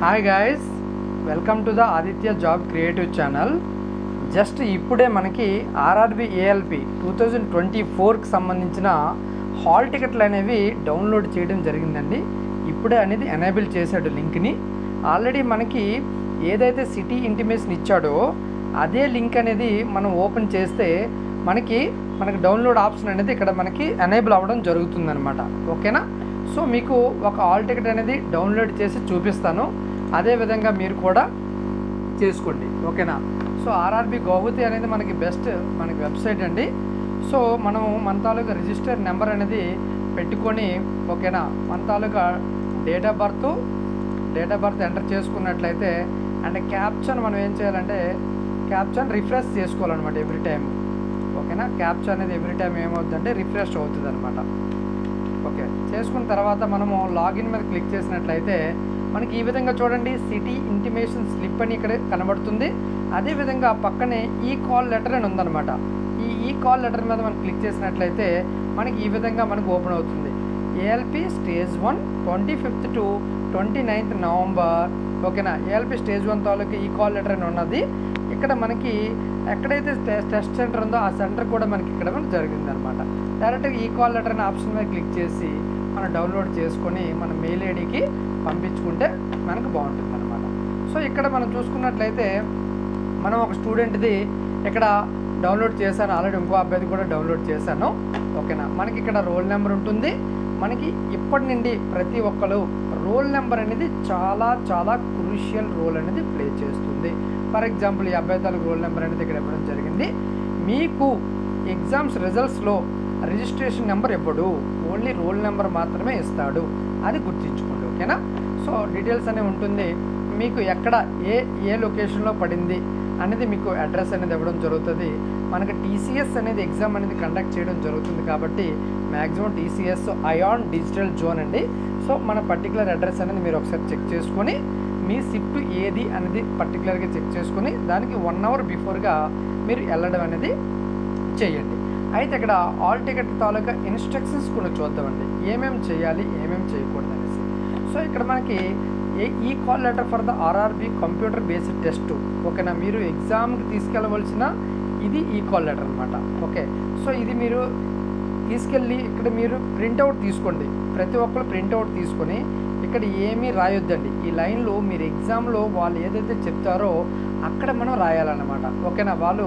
Hi guys, welcome to the Aditya job creative channel. Just ఇప్పుడే మనకి RRB ALP 2024కి సంబంధించిన hall టికెట్లు అనేవి డౌన్లోడ్ చేయడం జరిగిందండి. ఇప్పుడే అనేది ఎనేబుల్ చేశాడు లింక్ని. ఆల్రెడీ మనకి ఏదైతే సిటీ ఇంటిమేషన్ ఇచ్చాడో అదే లింక్ అనేది మనం ఓపెన్ చేస్తే మనకి డౌన్లోడ్ ఆప్షన్ అనేది ఇక్కడ మనకి ఎనేబుల్ అవ్వడం జరుగుతుందన్నమాట. ఓకేనా? సో మీకు ఒక హాల్ టికెట్ అనేది డౌన్లోడ్ చేసి చూపిస్తాను, అదేవిధంగా మీరు కూడా చేసుకోండి. ఓకేనా? సో ఆర్ఆర్బి గౌహతి అనేది మనకి బెస్ట్ వెబ్సైట్ అండి. సో మనం మన తాలూకా రిజిస్టర్ నెంబర్ అనేది పెట్టుకొని, ఓకేనా, మన తాలూకా డేట్ ఆఫ్ బర్త్ ఎంటర్ చేసుకున్నట్లయితే అండ్ క్యాప్షన్ మనం ఏం చేయాలంటే క్యాప్షన్ రిఫ్రెష్ చేసుకోవాలన్నమాట ఎవ్రీ టైం. ఓకేనా? క్యాప్షన్ అనేది ఎవ్రీ టైం ఏమవుతుందంటే రిఫ్రెష్ అవుతుంది అనమాట. ఓకే, చేసుకున్న తర్వాత మనము లాగిన్ మీద క్లిక్ చేసినట్లయితే మనకి ఈ విధంగా చూడండి, సిటీ ఇంటిమేషన్ స్లిప్ అని ఇక్కడ కనబడుతుంది. అదేవిధంగా పక్కనే ఈ కాల్ లెటర్ అని ఉందన్నమాట. ఈ కాల్ లెటర్ మీద మనం క్లిక్ చేసినట్లయితే మనకి ఈ విధంగా మనకు ఓపెన్ అవుతుంది. ALP stage 1 25th to 29th November. ఓకేనా? ఏఎల్పి స్టేజ్ 1 తాలూకు ఈ కాల్ లెటర్ అని ఉన్నది. ఇక్కడ మనకి ఎక్కడైతే టెస్ట్ సెంటర్ ఉందో ఆ సెంటర్ కూడా మనకి ఇక్కడ జరిగింది అనమాట. డైరెక్ట్గా ఈ కాల్ లెటర్ అనే ఆప్షన్ మీద క్లిక్ చేసి మనం డౌన్లోడ్ చేసుకొని మన మెయిల్ ఐడికి పంపించుకుంటే మనకు బాగుంటుంది అనమాట. సో ఇక్కడ మనం చూసుకున్నట్లయితే మనం ఒక స్టూడెంట్ది ఇక్కడ డౌన్లోడ్ చేశాను, ఆల్రెడీ ఇంకో అబ్బాయిది కూడా డౌన్లోడ్ చేశాను. ఓకేనా? మనకి ఇక్కడ రోల్ నెంబర్ ఉంటుంది. మనకి ఇప్పటి నుండి ప్రతి ఒక్కరు రోల్ నెంబర్ అనేది చాలా చాలా క్రూషియల్ రోల్ అనేది ప్లే చేస్తుంది. ఫర్ ఎగ్జాంపుల్ ఈ అబ్బాయి తాలూకు రోల్ నెంబర్ అనేది ఇక్కడ ఇవ్వడం జరిగింది. మీకు ఎగ్జామ్స్ రిజల్ట్స్లో రిజిస్ట్రేషన్ నెంబర్ ఇవ్వడు, ఓన్లీ రోల్ నెంబర్ మాత్రమే ఇస్తాడు, అది గుర్తుంచుకోండి. ఓకేనా? సో డీటెయిల్స్ అనేవి ఉంటుంది. మీకు ఎక్కడ ఏ లొకేషన్లో పడింది అనేది మీకు అడ్రస్ అనేది ఇవ్వడం జరుగుతుంది. మనకి టీసీఎస్ అనేది ఎగ్జామ్ అనేది కండక్ట్ చేయడం జరుగుతుంది కాబట్టి maximum TCS iON digital zone అండి. సో మన పర్టికులర్ అడ్రస్ అనేది మీరు ఒకసారి చెక్ చేసుకొని మీ షిఫ్ట్ ఏది అనేది పర్టికులర్గా చెక్ చేసుకొని దానికి 1 hour బిఫోర్గా మీరు వెళ్ళడం అనేది చేయండి. అయితే ఇక్కడ ఆల్ టికెట్ తాలూకా ఇన్స్ట్రక్షన్స్ కూడా చూద్దామండి, ఏమేమి చేయాలి ఏమేమి చేయకూడదు అనేసి. సో ఇక్కడ మనకి ఈ call letter for the RRB computer based test. ఓకేనా? మీరు ఎగ్జామ్కి తీసుకెళ్ళవలసిన ఇది ఈ కాల్ లెటర్ అనమాట. ఓకే, సో ఇది మీరు తీసుకెళ్ళి ఇక్కడ మీరు ప్రింట్అవుట్ తీసుకోండి. ప్రతి ఒక్కరు ప్రింట్అవుట్ తీసుకొని ఇక్కడ ఏమీ రాయొద్దండి. ఈ లైన్లో మీరు ఎగ్జామ్లో వాళ్ళు ఏదైతే చెప్తారో అక్కడ మనం రాయాలన్నమాట. ఓకేనా? వాళ్ళు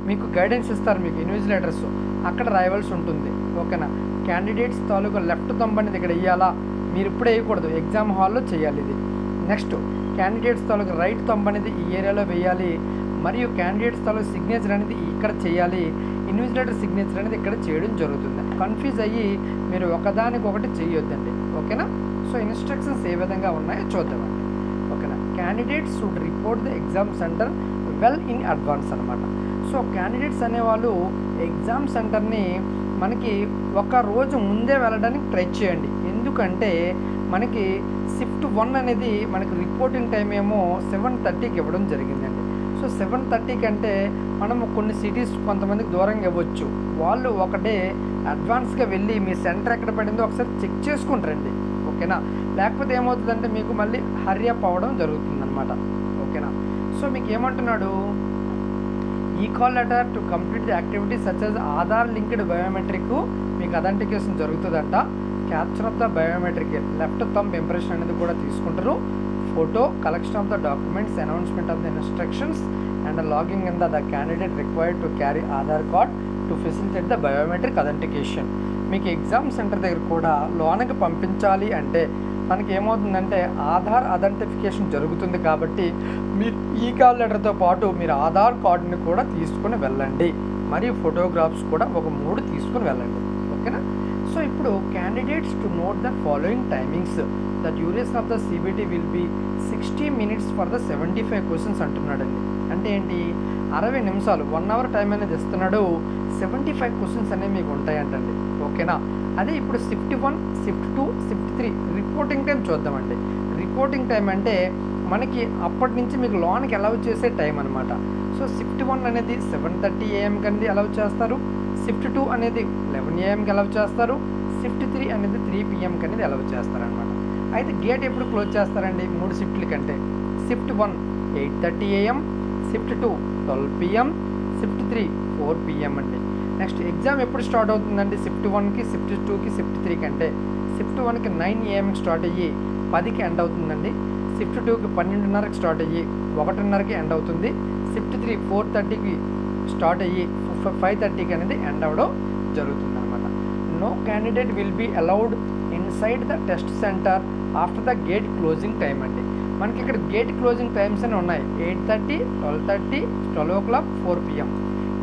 మీకు గైడెన్స్ ఇస్తారు, మీకు ఇన్విజిలేటర్స్ అక్కడ రాయవలసి ఉంటుంది. ఓకేనా? క్యాండిడేట్స్ తాలూకా లెఫ్ట్ థంబ్ అనేది ఇక్కడ వేయాలా, మీరు ఇప్పుడే వేయకూడదు, ఎగ్జామ్ హాల్లో చేయాలి ఇది. నెక్స్ట్ క్యాండిడేట్స్ తాలూకా రైట్ థంబ్ అనేది ఈ ఏరియాలో వేయాలి, మరియు క్యాండిడేట్స్ తాలూకా సిగ్నేచర్ అనేది ఇక్కడ చేయాలి, ఇన్విజిలేటర్ సిగ్నేచర్ అనేది ఇక్కడ చేయడం జరుగుతుంది. కన్ఫ్యూజ్ అయ్యి మీరు ఒకదానికొకటి చేయొద్దండి. ఓకేనా? సో ఇన్స్ట్రక్షన్స్ ఏ విధంగా ఉన్నాయో చూద్దామండి. ఓకేనా? Candidates should report the exam centre well in advance అనమాట. సో క్యాండిడేట్స్ అనేవాళ్ళు ఎగ్జామ్ సెంటర్ని మనకి ఒక రోజు ముందే వెళ్ళడానికి ట్రై చేయండి. ఎందుకంటే మనకి షిఫ్ట్ 1 అనేది మనకి రిపోర్టింగ్ టైం ఏమో 7:30కి ఇవ్వడం జరిగిందండి. సో 7:30కి అంటే మనము కొన్ని సిటీస్ కొంతమందికి దూరంగా ఇవ్వచ్చు. వాళ్ళు ఒక డే అడ్వాన్స్గా వెళ్ళి మీ సెంటర్ ఎక్కడ పడిందో ఒకసారి చెక్ చేసుకుంటారండి. ఓకేనా? లేకపోతే ఏమవుతుందంటే మీకు మళ్ళీ హర్రీ అప్ అవ్వడం జరుగుతుందన్నమాట. ఓకేనా? సో మీకు ఏమంటున్నాడు, ఈ call letter to complete the activity such as Aadhaar linked biometric మీకు అథెంటికేషన్ జరుగుతుందంట. Capture of the biometric left thumb impression అనేది కూడా తీసుకుంటారు. Photo collection of the documents, announcement of the instructions and logging in the candidate required to carry Aadhaar card to facilitate the biometric authentication. మీకు exam centre దగ్గర కూడా లోనకి పంపించాలి అంటే మనకి ఏమవుతుందంటే ఆధార్ అథెంటిఫికేషన్ జరుగుతుంది కాబట్టి మీరు ఈ కాల్ లెటర్తో పాటు మీరు ఆధార్ కార్డుని కూడా తీసుకుని వెళ్ళండి, మరియు ఫోటోగ్రాఫ్స్ కూడా ఒక 3 తీసుకుని వెళ్ళండి. ఓకేనా? సో ఇప్పుడు candidates to note the following timings. The duration of the CBT will be 60 minutes for the 75 questions అంటున్నాడండి. అంటే ఏంటి, 60 నిమిషాలు 1 hour టైం అనేది ఇస్తున్నాడు, 75 questions అనేవి మీకు ఉంటాయంటండి. ఓకేనా? అదే ఇప్పుడు shift 1, shift 2, shift 3 reporting time చూద్దామండి. రిపోర్టింగ్ టైం అంటే మనకి అప్పటి నుంచి మీకు లోన్కి అలౌ చేసే టైం అనమాట. సో షిఫ్ట్ 1 అనేది 7:30 AM అనేది అలౌ చేస్తారు, షిఫ్ట్ 2 అనేది 11 AM అలౌ చేస్తారు, షిఫ్ట్ 3 అనేది 3 PM అనేది అలౌ చేస్తారనమాట. అయితే గేట్ ఎప్పుడు క్లోజ్ చేస్తారండి 3 షిఫ్ట్ల కంటే. Shift 1 8:30 AM, shift 2 12 PM, shift 3 4 PM అండి. నెక్స్ట్ ఎగ్జామ్ ఎప్పుడు స్టార్ట్ అవుతుందండి షిఫ్ట్ 1కి, షిఫ్ట్ 2కి, షిఫ్ట్ 3కి అంటే షిఫ్ట్ 1కి 9 AM స్టార్ట్ అయ్యి 10కి ఎండ్ అవుతుందండి. షిఫ్ట్ 2కి 12:30కి స్టార్ట్ అయ్యి 1:30కి ఎండ్ అవుతుంది. షిఫ్ట్ 3 4:30కి స్టార్ట్ అయ్యి 5:30కి అనేది ఎండ్ అవ్వడం జరుగుతుంది అనమాట. No candidate will be allowed inside the test centre after the gate closing time అండి. మనకి ఇక్కడ గేట్ క్లోజింగ్ టైమ్స్ అని ఉన్నాయి 8:30, 12:30, 12 o'clock, 4 PM.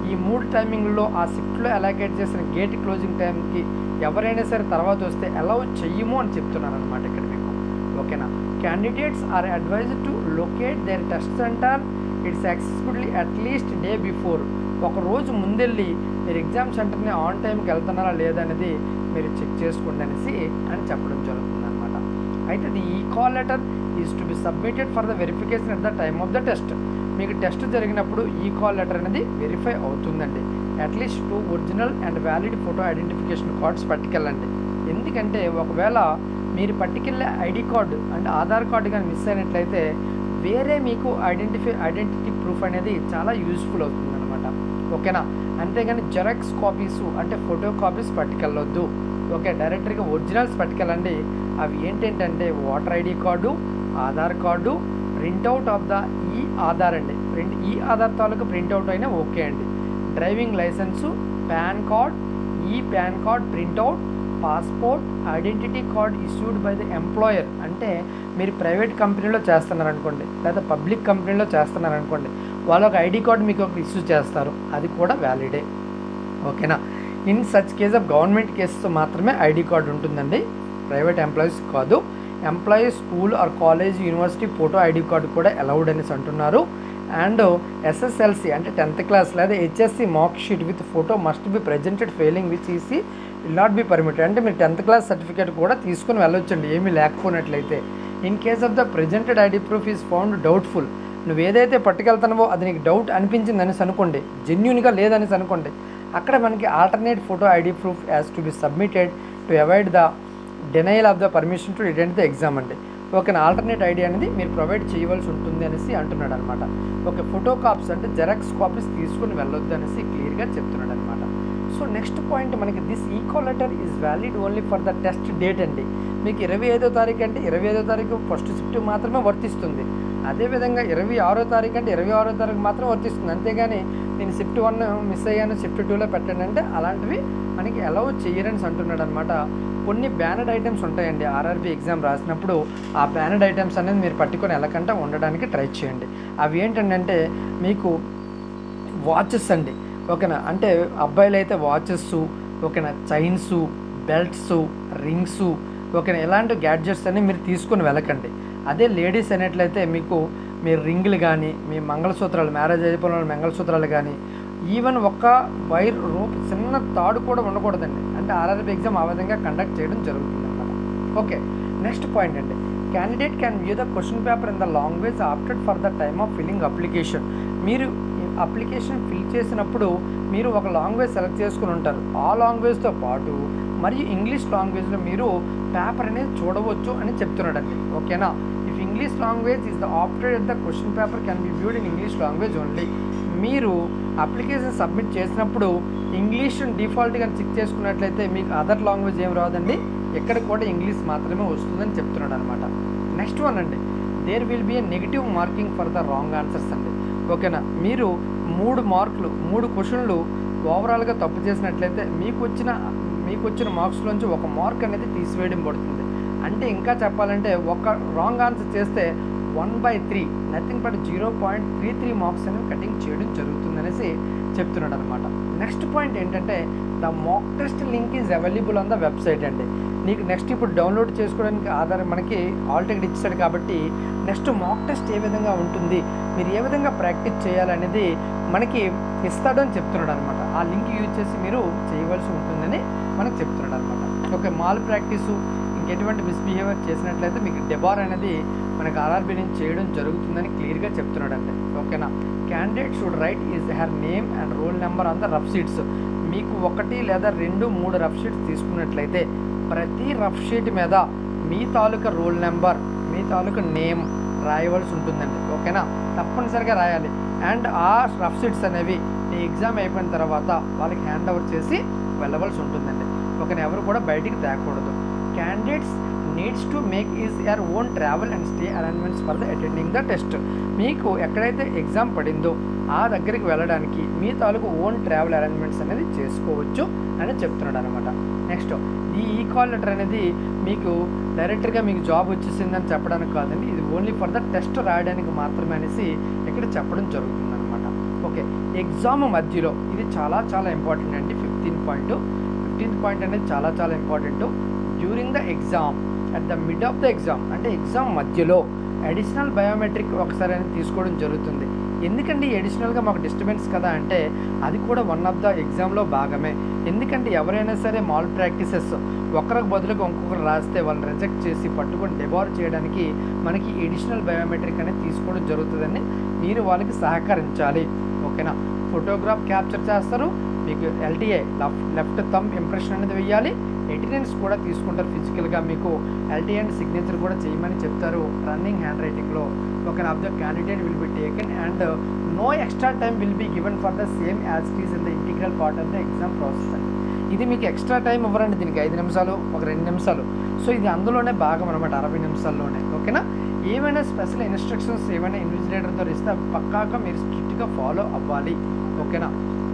ఈ 3 టైమింగ్లో ఆ షిఫ్ట్లో అలొకేట్ చేసిన గేట్ క్లోజింగ్ టైంకి ఎవరైనా సరే తర్వాత వస్తే అలౌ చెయ్యము అని చెప్తున్నారు అనమాట ఇక్కడ మీకు. ఓకేనా. Candidates are advised to locate their test centre its accessibility at least day before. ఒక రోజు ముందెళ్ళి మీరు ఎగ్జామ్ సెంటర్ని ఆన్ టైంకి వెళ్తున్నారా లేదా అనేది మీరు చెక్ చేసుకోండి అనేసి అని చెప్పడం జరుగుతుంది అనమాట. అయితే ది ఈ call letter is to be submitted for the verification at the time of the test. మీకు టెస్ట్ జరిగినప్పుడు ఈ కాల్ లెటర్ అనేది వెరిఫై అవుతుందండి. At least 2 original and valid photo identification cards పట్టుకెళ్ళండి. ఎందుకంటే ఒకవేళ మీరు పట్టుకెళ్ళే ID card and Aadhaar card కానీ మిస్ అయినట్లయితే వేరే మీకు ఐడెంటిటీ ప్రూఫ్ అనేది చాలా యూస్ఫుల్ అవుతుంది అనమాట. ఓకేనా. అంతేగాని జెరాక్స్ కాపీస్ అంటే ఫోటో కాపీస్ పట్టుకెళ్ళొద్దు. ఓకే, డైరెక్ట్గా ఒరిజినల్స్ పట్టుకెళ్ళండి. అవి ఏంటంటే voter ID card, Aadhaar card, printout of the ఈ ఆధార్ అండి. ఈ ఆధార్ తాలూకు ప్రింట్అవుట్ అయినా ఓకే అండి. డ్రైవింగ్ లైసెన్సు, పాన్ కార్డ్, ఈ pan card printout, passport, identity card issued by the employer. అంటే మీరు ప్రైవేట్ కంపెనీలో చేస్తున్నారనుకోండి లేదా పబ్లిక్ కంపెనీలో చేస్తున్నారనుకోండి, వాళ్ళు ఒక ఐడి కార్డు మీకు ఒక ఇష్యూ చేస్తారు, అది కూడా వ్యాలిడే. ఓకేనా. In such case of government cases మాత్రమే ఐడి కార్డు ఉంటుందండి, ప్రైవేట్ ఎంప్లాయీస్ కాదు. Employees school or college, university photo ID card కూడా అలౌడ్ అనేసి అంటున్నారు. అండ్ SSLC అంటే 10th క్లాస్ లేదా HSC mark sheet with photo must be presented failing which EC will not be permitted. అంటే మీరు 10th class certificate కూడా తీసుకుని వెళ్ళొచ్చండి ఏమీ లేకపోయినట్లయితే. In case of the presented ID proof is found doubtful. నువ్వు ఏదైతే పట్టుకెళ్తున్నావో అది నీకు డౌట్ అనిపించింది అనేసి అనుకోండి, జెన్యూన్గా లేదనేసి అనుకోండి, అక్కడ మనకి alternate photo ID proof as to be submitted to avoid the denial of the permission to attend the exam అండి. ఓకే, ఆల్టర్నేట్ ఐడి అనేది మీరు ప్రొవైడ్ చేయవలసి ఉంటుంది అనేసి అంటున్నాడు అనమాట. ఓకే, ఫోటో కాపీస్ అంటే జెరాక్స్ కాపీస్ తీసుకుని వెళ్ళొద్దు అనేసి క్లియర్గా చెప్తున్నాడు అనమాట. సో నెక్స్ట్ పాయింట్ మనకి దిస్ ఈకాల్ letter is valid only for the test date అండి. మీకు 25వ తారీఖు అంటే 25వ తారీఖు ఫస్ట్ షిఫ్ట్ మాత్రమే వర్తిస్తుంది. అదేవిధంగా 26వ తారీఖు అంటే 26వ తారీఖు మాత్రం వర్తిస్తుంది. అంతేగాని నేను షిఫ్ట్ 1 మిస్ అయ్యాను షిఫ్ట్ 2లో పెట్టండి అంటే అలాంటివి మనకి అలౌ చేయరని అంటున్నాడు అనమాట. కొన్ని బ్యానర్డ్ ఐటమ్స్ ఉంటాయండి RRB ఎగ్జామ్ రాసినప్పుడు, ఆ బ్యానర్డ్ ఐటమ్స్ అనేది మీరు పట్టుకొని వెళ్ళకుండా ఉండడానికి ట్రై చేయండి. అవి ఏంటంటే మీకు వాచెస్ అండి. ఓకేనా. అంటే అబ్బాయిలు అయితే వాచెస్, ఓకేనా, చైన్స్, బెల్ట్స్, రింగ్స్, ఓకేనా, ఇలాంటి గ్యాడ్జెట్స్ అన్ని మీరు తీసుకొని వెళ్ళకండి. అదే లేడీస్ అనేట్లయితే మీకు మీ రింగులు కానీ మీ మంగళసూత్రాలు, మ్యారేజ్ అయిపోయిన మంగళసూత్రాలు కానీ, ఈవెన్ ఒక్క వైర్ రోప్ చిన్న తాడు కూడా ఉండకూడదండి. అంటే RRB ఎగ్జామ్ ఆ విధంగా కండక్ట్ చేయడం జరుగుతుంది అనమాట. ఓకే, నెక్స్ట్ పాయింట్ అండి. Candidate can view the question paper in the language opted for the time of filling application. మీరు అప్లికేషన్ ఫిల్ చేసినప్పుడు మీరు ఒక లాంగ్వేజ్ సెలెక్ట్ చేసుకుని ఉంటారు. ఆ లాంగ్వేజ్తో పాటు మరియు ఇంగ్లీష్ లాంగ్వేజ్లో మీరు పేపర్ అనేది చూడవచ్చు అని చెప్తున్నాడండి. ఓకేనా. If English language is the opted the question paper can be viewed in English language only. మీరు అప్లికేషన్ సబ్మిట్ చేసినప్పుడు ఇంగ్లీష్ డిఫాల్ట్గా చెక్ చేసుకున్నట్లయితే మీకు అదర్ లాంగ్వేజ్ ఏం రాదండి, ఎక్కడ కూడా ఇంగ్లీష్ మాత్రమే వస్తుందని చెప్తున్నాడు అనమాట. నెక్స్ట్ వన్ అండి, there will be a negative marking for the wrong answers అండి. ఓకేనా. మీరు 3 మార్కులు 3 క్వశ్చన్లు ఓవరాల్గా తప్పు చేసినట్లయితే మీకు వచ్చిన మార్క్స్లోంచి 1 మార్క్ అనేది తీసివేయడం పడుతుంది. అంటే ఇంకా చెప్పాలంటే ఒక రాంగ్ ఆన్సర్ చేస్తే 1/3 నథింగ్ బట్ 0.33 మార్క్స్ అనేవి కటింగ్ చేయడం జరుగుతుంది అనేసి చెప్తున్నాడు అనమాట. నెక్స్ట్ పాయింట్ ఏంటంటే the mock test link is available on the website అండి. నీకు నెక్స్ట్ ఇప్పుడు డౌన్లోడ్ చేసుకోవడానికి ఆధారం మనకి ఆల్ టికెట్ ఇచ్చాడు కాబట్టి నెక్స్ట్ మాక్ టెస్ట్ ఏ విధంగా ఉంటుంది, మీరు ఏ విధంగా ప్రాక్టీస్ చేయాలనేది మనకి ఇస్తాడని చెప్తున్నాడు అనమాట. ఆ లింక్ యూజ్ చేసి మీరు చేయవలసి ఉంటుందని మనకు చెప్తున్నాడు అనమాట. ఓకే, మాల్ ప్రాక్టీసు ఇంకెటువంటి మిస్బిహేవియర్ చేసినట్లయితే మీకు డెబార్ అనేది మనకి RRB నుంచి చేయడం జరుగుతుందని క్లియర్గా చెప్తున్నాడు అండి. ఓకేనా. Candidate should write his her name and roll number on the rough sheets. మీకు 1 లేదా 2, 3 రఫ్ షీట్స్ తీసుకున్నట్లయితే ప్రతి రఫ్ షీట్ మీద మీ తాలూకా రోల్ నెంబర్, మీ తాలూకా నేమ్ రాయవలసి ఉంటుందండి. ఓకేనా, తప్పనిసరిగా రాయాలి. అండ్ ఆ రఫ్ షీట్స్ అనేవి ఈ ఎగ్జామ్ అయిపోయిన తర్వాత వాళ్ళకి హ్యాండ్ ఓవర్ చేసి వెళ్ళవలసి ఉంటుందండి. ఓకేనా, ఎవరు కూడా బయటికి తేకూడదు. Candidates needs to make is your own travel and stay arrangements for the attending the test. మీకు ఎక్కడైతే ఎగ్జామ్ పడిందో ఆ దగ్గరికి వెళ్ళడానికి మీ తాలూకు ఓన్ ట్రావెల్ అరేంజ్మెంట్స్ అనేది చేసుకోవచ్చు అని చెప్తున్నాడు అనమాట. నెక్స్ట్, ఈ కాల్ లెటర్ అనేది మీకు డైరెక్ట్గా మీకు జాబ్ వచ్చేసిందని చెప్పడానికి కాదండి, ఇది ఓన్లీ ఫర్ ద టెస్ట్ రాయడానికి మాత్రమే అనేసి ఇక్కడ చెప్పడం జరుగుతుంది అనమాట. ఓకే, ఎగ్జామ్ మధ్యలో ఇది చాలా చాలా ఇంపార్టెంట్ అండి. 15th పాయింట్ అనేది చాలా చాలా important. During the exam, at the mid of the exam, అంటే ఎగ్జామ్ మధ్యలో అడిషనల్ బయోమెట్రిక్ ఒకసారి అనేది తీసుకోవడం జరుగుతుంది. ఎందుకంటే అడిషనల్గా మాకు డిస్టర్బెన్స్ కదా అంటే అది కూడా వన్ ఆఫ్ ద ఎగ్జామ్లో భాగమే. ఎందుకంటే ఎవరైనా సరే మాల్ ప్రాక్టీసెస్ ఒకరికి బదులుగా ఇంకొకరు రాస్తే వాళ్ళని రిజెక్ట్ చేసి పట్టుకొని డెబార్ చేయడానికి మనకి ఎడిషనల్ బయోమెట్రిక్ అనేది తీసుకోవడం జరుగుతుందని మీరు వాళ్ళకి సహకరించాలి. ఓకేనా, ఫోటోగ్రాఫ్ క్యాప్చర్ చేస్తారు, మీకు ఎల్టీఏ లెఫ్ట్ థంబ్ ఇంప్రెషన్ అనేది వేయాలి, అటెండెన్స్ కూడా తీసుకుంటారు ఫిజికల్గా, మీకు ఎల్టీఏ అండ్ సిగ్నేచర్ కూడా చేయమని చెప్తారు రన్నింగ్ హ్యాండ్ రైటింగ్లో. Okay, of the candidate will be taken and no extra time will be given for the same as it is in the integral part of the exam process అండి. ఇది మీకు extra time ఇవ్వరండి, దీనికి 5 నిమిషాలు, ఒక 2 నిమిషాలు. So ఇది అందులోనే భాగం అనమాట, 60 నిమిషాల్లోనే. ఓకేనా, ఏమైనా స్పెషల్ ఇన్స్ట్రక్షన్స్ ఏమైనా ఇన్విజిలేటర్తో ఇస్తే పక్కాగా మీరు స్ట్రిక్ట్గా ఫాలో అవ్వాలి. ఓకేనా,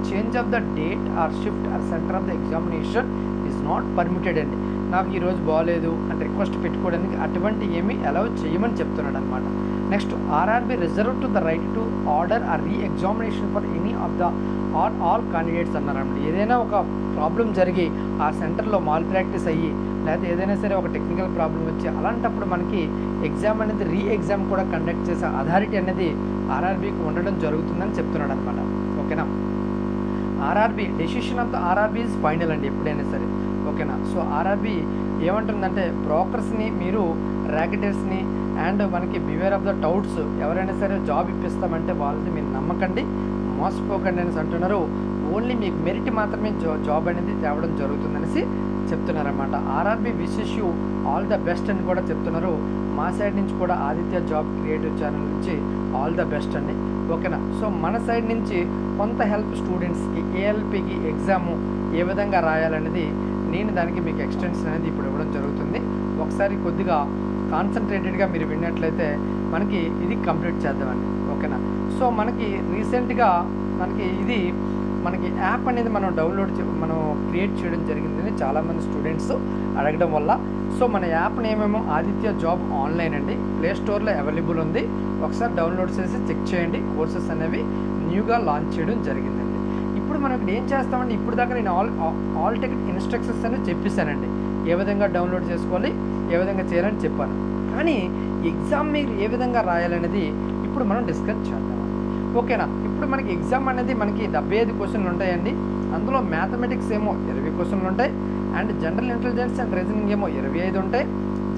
change of the date or shift or centre of the examination is not permitted అండి. నాకు ఈరోజు బాగాలేదు అని రిక్వెస్ట్ పెట్టుకోవడానికి అటువంటి ఏమీ అలౌ చేయమని చెప్తున్నాడు అనమాట. Next, RRB reserve to the right to order or re examination for any of the or all candidates అన్నారండి. ఏదైనా ఒక ప్రాబ్లం జరిగి ఆ సెంటర్లో మాల్ ప్రాక్టీస్ అయ్యి లేకపోతే ఏదైనా సరే ఒక టెక్నికల్ ప్రాబ్లం వచ్చి అలాంటప్పుడు మనకి ఎగ్జామ్ అనేది రీ ఎగ్జామ్ కూడా కండక్ట్ చేసే అథారిటీ అనేది ఆర్ఆర్బీకి ఉండడం జరుగుతుందని చెప్తున్నాడు అనమాట. ఓకేనా, RRB decision of the RRB is final అండి ఎప్పుడైనా సరే. ఓకేనా, సో ఆర్ఆర్బీ ఏమంటుందంటే బ్రోకర్స్ని, మీరు ర్యాకెటర్స్ని అండ్ మనకి బివేర్ ఆఫ్ ద టౌట్స్, ఎవరైనా సరే జాబ్ ఇప్పిస్తామంటే వాళ్ళని మీరు నమ్మకండి, మోసపోకండి అనేసి అంటున్నారు. ఓన్లీ మీకు మెరిట్ మాత్రమే జాబ్ అనేది తేవడం జరుగుతుందనేసి చెప్తున్నారన్నమాట. RRB wishes you all the best అని కూడా చెప్తున్నారు. మా సైడ్ నుంచి కూడా ఆదిత్య జాబ్ క్రియేటివ్ ఛానల్ నుంచి ఆల్ ద బెస్ట్ అండి. ఓకేనా, సో మన సైడ్ నుంచి కొంత హెల్ప్ స్టూడెంట్స్కి ఏఎల్పికి ఎగ్జాము ఏ విధంగా రాయాలనేది నేను దానికి మీకు ఎక్స్టెన్షన్ అనేది ఇప్పుడు ఇవ్వడం జరుగుతుంది. ఒకసారి కొద్దిగా కాన్సన్ట్రేటెడ్గా మీరు విన్నట్లయితే మనకి ఇది కంప్లీట్ చేద్దామండి. ఓకేనా, సో మనకి రీసెంట్గా మనకి యాప్ అనేది మనం మనం క్రియేట్ చేయడం జరిగిందని చాలామంది స్టూడెంట్స్ అడగడం వల్ల, సో మన యాప్ నేమేమో ఆదిత్య జాబ్ ఆన్లైన్ అండి, ప్లే స్టోర్లో అవైలబుల్ ఉంది. ఒకసారి డౌన్లోడ్ చేసి చెక్ చేయండి. కోర్సెస్ అనేవి న్యూగా లాంచ్ చేయడం జరిగిందండి. ఇప్పుడు మనం ఇక్కడ ఏం చేస్తామండి, ఇప్పుడు దాకా నేను ఆల్ టికెట్ ఇన్స్ట్రక్షన్స్ అనేది చెప్పేశానండి, ఏ విధంగా డౌన్లోడ్ చేసుకోవాలి, ఏ విధంగా చేయాలని చెప్పాను. కానీ ఎగ్జామ్ మీరు ఏ విధంగా రాయాలనేది ఇప్పుడు మనం డిస్కస్ చేద్దాం. ఓకేనా, ఇప్పుడు మనకి ఎగ్జామ్ అనేది మనకి 75 క్వశ్చన్లు ఉంటాయండి. అందులో మ్యాథమెటిక్స్ ఏమో 20 క్వశ్చన్లు ఉంటాయి, and general intelligence and reasoning ఏమో 25 ఉంటాయి,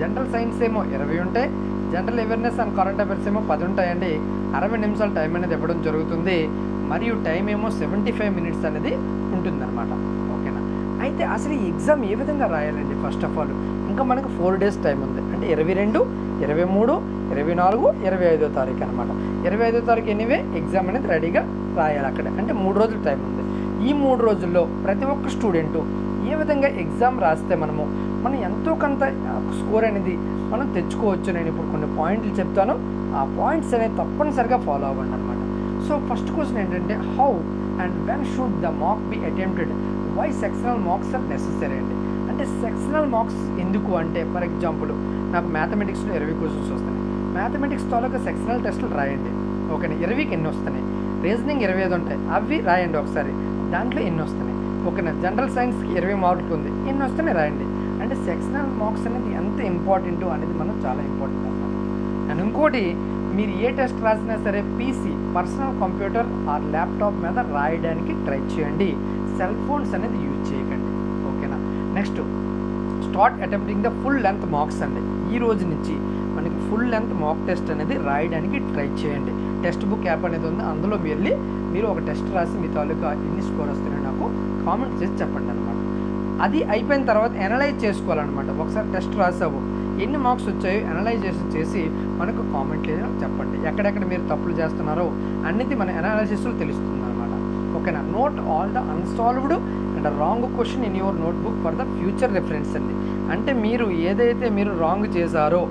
జనరల్ సైన్స్ ఏమో 20 ఉంటాయి, general awareness and current affairs ఏమో 10 ఉంటాయండి. 60 నిమిషాల టైం అనేది ఇవ్వడం జరుగుతుంది, మరియు టైం ఏమో 75 మినిట్స్ అనేది ఉంటుందన్నమాట. ఓకేనా, అయితే అసలు ఈ ఎగ్జామ్ ఏ విధంగా రాయాలండి? ఫస్ట్ ఆఫ్ ఆల్ ఇంకా మనకు 4 డేస్ టైం ఉంది, అంటే 22, 23, 24, 25వ తారీఖు అనమాట. 25వ తారీఖు ఎనీవే ఎగ్జామ్ అనేది రెడీగా రాయాలి అక్కడ, అంటే 3 రోజులు టైం ఉంది. ఈ 3 రోజుల్లో ప్రతి ఒక్క స్టూడెంటు ఏ విధంగా ఎగ్జామ్ రాస్తే మనం ఎంతో కొంత స్కోర్ అనేది మనం తెచ్చుకోవచ్చు. నేను ఇప్పుడు కొన్ని పాయింట్లు చెప్తాను, ఆ పాయింట్స్ అనేది తప్పనిసరిగా ఫాలో అవ్వండి అనమాట. సో ఫస్ట్ క్వశ్చన్ ఏంటంటే, how and when should the mock be attempted, why sectional marks are necessary అండి. అంటే సెక్షనల్ మార్క్స్ ఎందుకు అంటే, ఫర్ ఎగ్జాంపుల్ నాకు మ్యాథమెటిక్స్లో 20 క్వశ్చన్స్ వస్తున్నాయి, మ్యాథమెటిక్స్ తాలూకా సెక్షనల్ టెస్టులు రాయండి. ఓకేనా, 20కి ఎన్ని వస్తున్నాయి, రీజనింగ్ 25 ఉంటాయి, అవి రాయండి ఒకసారి, దాంట్లో ఎన్ని వస్తున్నాయి. ఓకేనా, జనరల్ సైన్స్కి 20 మార్కులు ఉంది, ఎన్ని వస్తున్నాయి రాయండి. అంటే సెక్షనల్ మార్క్స్ అనేది ఎంత ఇంపార్టెంట్ అనేది మనం చాలా ఇంపార్టెంట్ అన్నమాట. అండ్ ఇంకోటి, మీరు ఏ టెస్ట్ రాసినా సరే PC, personal computer are laptop మీద రాయడానికి ట్రై చేయండి, సెల్ ఫోన్స్ అనేది యూజ్ చేయకండి. ఓకేనా, next start attempting the full length marks అండి. ఈ రోజు నుంచి మనకి ఫుల్ లెంత్ మాక్ టెస్ట్ అనేది రాయడానికి ట్రై చేయండి. టెక్స్ట్ బుక్ యాప్ అనేది ఉంది, అందులో మీరు ఒక టెస్ట్ రాసి మీ తాలూకా ఎన్ని స్కోర్ వస్తున్నాయో నాకు కామెంట్ చేసి చెప్పండి అనమాట. అది అయిపోయిన తర్వాత అనలైజ్ చేసుకోవాలన్నమాట. ఒకసారి టెస్ట్ రాసావు, ఎన్ని మార్క్స్ వచ్చాయో అనలైజేషన్ చేసి మనకు కామెంట్లో చెప్పండి. ఎక్కడెక్కడ మీరు తప్పులు చేస్తున్నారో అన్నిటి మన అనాలిసిస్లో తెలుస్తుంది అనమాట. ఓకేనా. Note all the unsolved and wrong question in your notebook for the future reference అండి. అంటే మీరు ఏదైతే మీరు రాంగ్ చేశారో,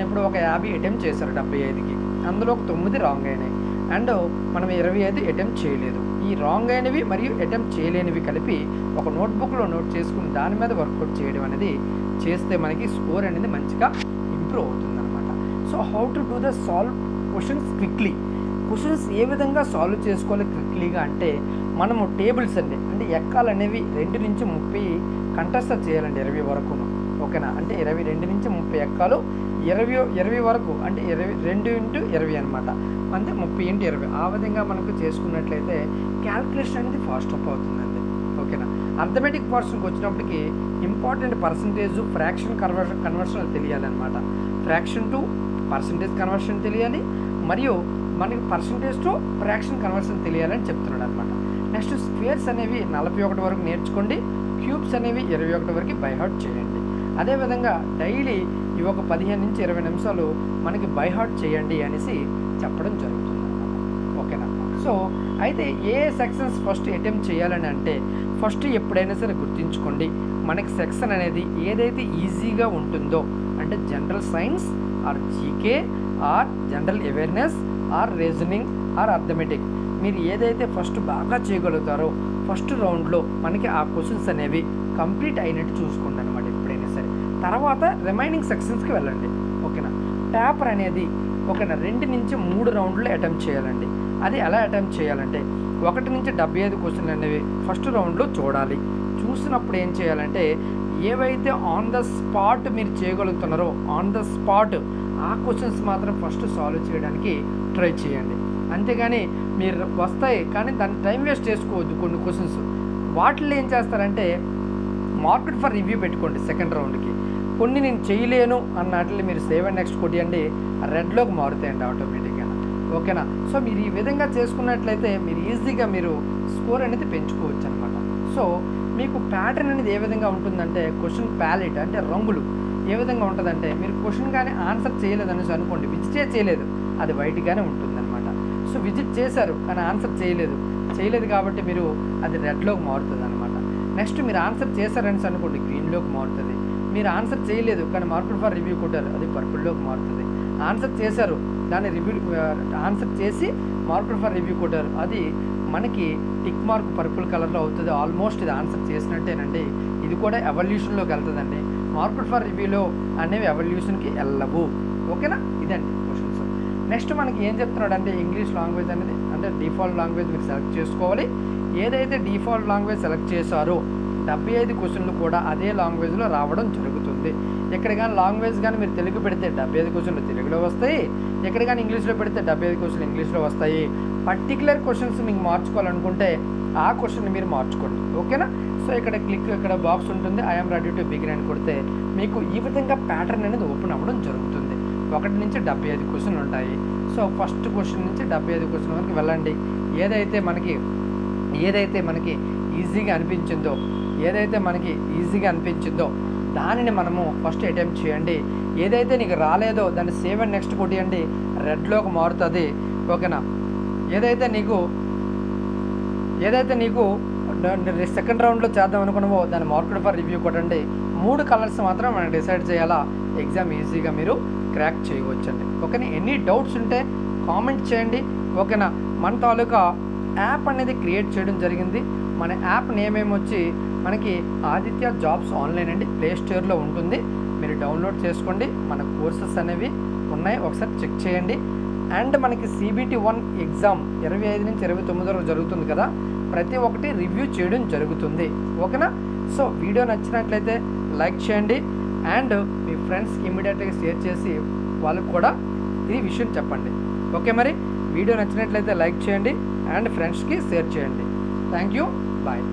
ఇప్పుడు ఒక 50 అటెంప్ట్ చేశారు 75కి, అందులో ఒక 9 రాంగ్ అయినాయి అండ్ మనం 25 అటెంప్ట్ చేయలేదు. ఈ రాంగ్ అయినవి మరియు అటెంప్ట్ చేయలేనివి కలిపి ఒక నోట్బుక్లో నోట్ చేసుకుని దాని మీద వర్కౌట్ చేయడం అనేది చేస్తే మనకి స్కోర్ అనేది మంచిగా ఇంప్రూవ్ అవుతుంది అనమాట. So how to do the solve questions quickly. Questions ఏ విధంగా సాల్వ్ చేసుకోవాలి క్విక్లీగా అంటే మనము టేబుల్స్ అండి, అంటే ఎక్కాలు అనేవి 2 నుంచి 30 కంటెస్ట్ చేయాలండి 20 వరకును. ఓకేనా. అంటే 22 నుంచి 30 ఎక్కాలు 20 వరకు, అంటే 22 × 20 అనమాట. అంటే 30 × 20 ఆ విధంగా మనకు చేసుకున్నట్లయితే క్యాల్కులేషన్ అనేది ఫాస్ట్ అప్ అవుతుందండి. ఓకేనా. అర్థమెటిక్ పోర్షన్కి వచ్చినప్పటికి ఇంపార్టెంట్ పర్సంటేజ్, ఫ్రాక్షన్ కన్వర్షన్ తెలియాలన్నమాట. ఫ్రాక్షన్ టు పర్సంటేజ్ కన్వర్షన్ తెలియాలి, మరియు మనకి పర్సంటేజ్ టు ఫ్రాక్షన్ కన్వర్షన్ తెలియాలని చెప్తున్నాడు అనమాట. నెక్స్ట్ స్క్వేర్స్ అనేవి 41 వరకు నేర్చుకోండి, క్యూబ్స్ అనేవి 21 వరకు బైహార్ట్ చేయండి. అదేవిధంగా డైలీ ఇవి ఒక 15 నుంచి 20 నిమిషాలు మనకి బైహార్ట్ చేయండి అనేసి చెప్పడం జరుగుతుంది అనమాట. ఓకేనా. సో అయితే ఏ సెక్షన్స్ ఫస్ట్ అటెంప్ట్ చేయాలని అంటే ఫస్ట్ ఎప్పుడైనా సరే గుర్తుంచుకోండి, మనకి సెక్షన్ అనేది ఏదైతే ఈజీగా ఉంటుందో, అంటే general science or GK or general awareness or reasoning or arithmetic, మీరు ఏదైతే ఫస్ట్ బాగా చేయగలుగుతారో ఫస్ట్ రౌండ్లో మనకి ఆ క్వశ్చన్స్ అనేవి కంప్లీట్ అయినట్టు చూసుకోండి అనమాట ఎప్పుడైనా సరే. తర్వాత రిమైనింగ్ సెక్షన్స్కి వెళ్ళండి. ఓకేనా. పేపర్ అనేది ఓకేనా 2 నుంచి 3 రౌండ్లో అటెంప్ట్ చేయాలండి. అది ఎలా అటెంప్ట్ చేయాలంటే 1 నుంచి 75 క్వశ్చన్లు అనేవి ఫస్ట్ రౌండ్లో చూడాలి. చూసినప్పుడు ఏం చేయాలంటే ఏవైతే ఆన్ ద స్పాట్ మీరు చేయగలుగుతున్నారో ఆన్ ద స్పాట్ ఆ క్వశ్చన్స్ మాత్రం ఫస్ట్ సాల్వ్ చేయడానికి ట్రై చేయండి. అంతేగాని మీరు వస్తాయి కానీ దాన్ని టైం వేస్ట్ చేసుకోవద్దు. కొన్ని క్వశ్చన్స్ వాటిల్లో ఏం చేస్తారంటే మార్కెట్ ఫర్ రివ్యూ పెట్టుకోండి సెకండ్ రౌండ్కి. కొన్ని నేను చేయలేను అన్నట్లు మీరు సేవ్ అండ్ నెక్స్ట్ కొట్టియండి, రెడ్లోకి మారుతాయండి ఆటోమేటిక్గా. ఓకేనా. సో మీరు ఈ విధంగా చేసుకున్నట్లయితే మీరు ఈజీగా మీరు స్కోర్ అనేది పెంచుకోవచ్చు అనమాట. సో మీకు ప్యాటర్న్ అనేది ఏ విధంగా ఉంటుందంటే క్వశ్చన్ ప్యాలెట్ అంటే రంగులు ఏ విధంగా ఉంటుందంటే మీరు క్వశ్చన్ కానీ ఆన్సర్ చేయలేదు అనేసి అనుకోండి, విజిటే చేయలేదు, అది వైట్గానే ఉంటుంది అనమాట. సో విజిట్ చేశారు కానీ ఆన్సర్ చేయలేదు కాబట్టి మీరు అది రెడ్లోకి మారుతుంది అనమాట. నెక్స్ట్ మీరు ఆన్సర్ చేశారనేసి అనుకోండి, గ్రీన్లోకి మారుతుంది. మీరు ఆన్సర్ చేయలేదు కానీ మార్కెట్ ఫర్ రివ్యూ కొట్టారు, అది పర్పుల్లోకి మారుతుంది. ఆన్సర్ చేశారు, దాన్ని ఆన్సర్ చేసి మార్కెట్ ఫర్ రివ్యూ కొట్టారు, అది మనకి టిక్ మార్క్ పర్పుల్ కలర్లో అవుతుంది. ఆల్మోస్ట్ ఇది ఆన్సర్ చేసినట్టేనండి. ఇది కూడా ఎవల్యూషన్లోకి వెళ్తుందండి. మార్కెట్ ఫర్ రివ్యూలో అనేవి ఎవల్యూషన్కి వెళ్ళవు. ఓకేనా. ఇదండి క్వశ్చన్స్. నెక్స్ట్ మనకి ఏం చెప్తున్నాడు అంటే ఇంగ్లీష్ లాంగ్వేజ్ అనేది అంటే డిఫాల్ట్ లాంగ్వేజ్ మీరు సెలెక్ట్ చేసుకోవాలి. ఏదైతే డిఫాల్ట్ లాంగ్వేజ్ సెలెక్ట్ చేశారో 75 క్వశ్చన్లు కూడా అదే లాంగ్వేజ్లో రావడం జరుగుతుంది. ఎక్కడ కానీ లాంగ్వేజ్ కానీ మీరు తెలుగు పెడితే 75 క్వశ్చన్లు తెలుగులో వస్తాయి, ఎక్కడ కానీ ఇంగ్లీష్లో పెడితే 75 క్వశ్చన్లు ఇంగ్లీష్లో వస్తాయి. పర్టికులర్ క్వశ్చన్స్ మీకు మార్చుకోవాలనుకుంటే ఆ క్వశ్చన్ మీరు మార్చుకోండి. ఓకేనా. సో ఇక్కడ బాక్స్ ఉంటుంది, ఐఎమ్ రెడీ టు బిగిన్ అని కొడితే మీకు ఈ విధంగా ప్యాటర్న్ అనేది ఓపెన్ అవ్వడం జరుగుతుంది. 1 నుంచి 75 క్వశ్చన్లు ఉంటాయి. సో ఫస్ట్ క్వశ్చన్ నుంచి 75 క్వశ్చన్ వరకు వెళ్ళండి. ఏదైతే మనకి ఈజీగా అనిపించిందో దానిని మనము ఫస్ట్ అటెంప్ట్ చేయండి. ఏదైతే నీకు రాలేదో దాన్ని సేవ్ అండ్ నెక్స్ట్ కొట్టియండి, రెడ్లోకి మారుతుంది. ఓకేనా. ఏదైతే నీకు సెకండ్ రౌండ్లో చేద్దాం అనుకున్నావో దాన్ని మార్కెట్ ఫర్ రివ్యూ కొట్టండి. 3 కలర్స్ మాత్రం మనం డిసైడ్ చేయాలా, ఎగ్జామ్ ఈజీగా మీరు క్రాక్ చేయవచ్చండి. ఓకేనా. ఎనీ డౌట్స్ ఉంటే కామెంట్ చేయండి. ఓకేనా. మన తాలూకా యాప్ అనేది క్రియేట్ చేయడం జరిగింది. మన యాప్ నేమ్ ఏమొచ్చి మనకి ఆదిత్య జాబ్స్ ఆన్లైన్ అండి, ప్లే స్టోర్లో ఉంటుంది, మీరు డౌన్లోడ్ చేసుకోండి. మన కోర్సెస్ అనేవి ఉన్నాయి, ఒకసారి చెక్ చేయండి. అండ్ మనకి CBT 1 ఎగ్జామ్ 25 నుంచి 29 వరకు జరుగుతుంది కదా, ప్రతి ఒక్కటి రివ్యూ చేయడం జరుగుతుంది. ఓకేనా. సో వీడియో నచ్చినట్లయితే లైక్ చేయండి అండ్ మీ ఫ్రెండ్స్కి ఇమీడియట్గా షేర్ చేసి వాళ్ళకు కూడా ఈ విషయం చెప్పండి. ఓకే. మరి వీడియో నచ్చినట్లయితే లైక్ చేయండి అండ్ ఫ్రెండ్స్కి షేర్ చేయండి. Thank you. బాయ్.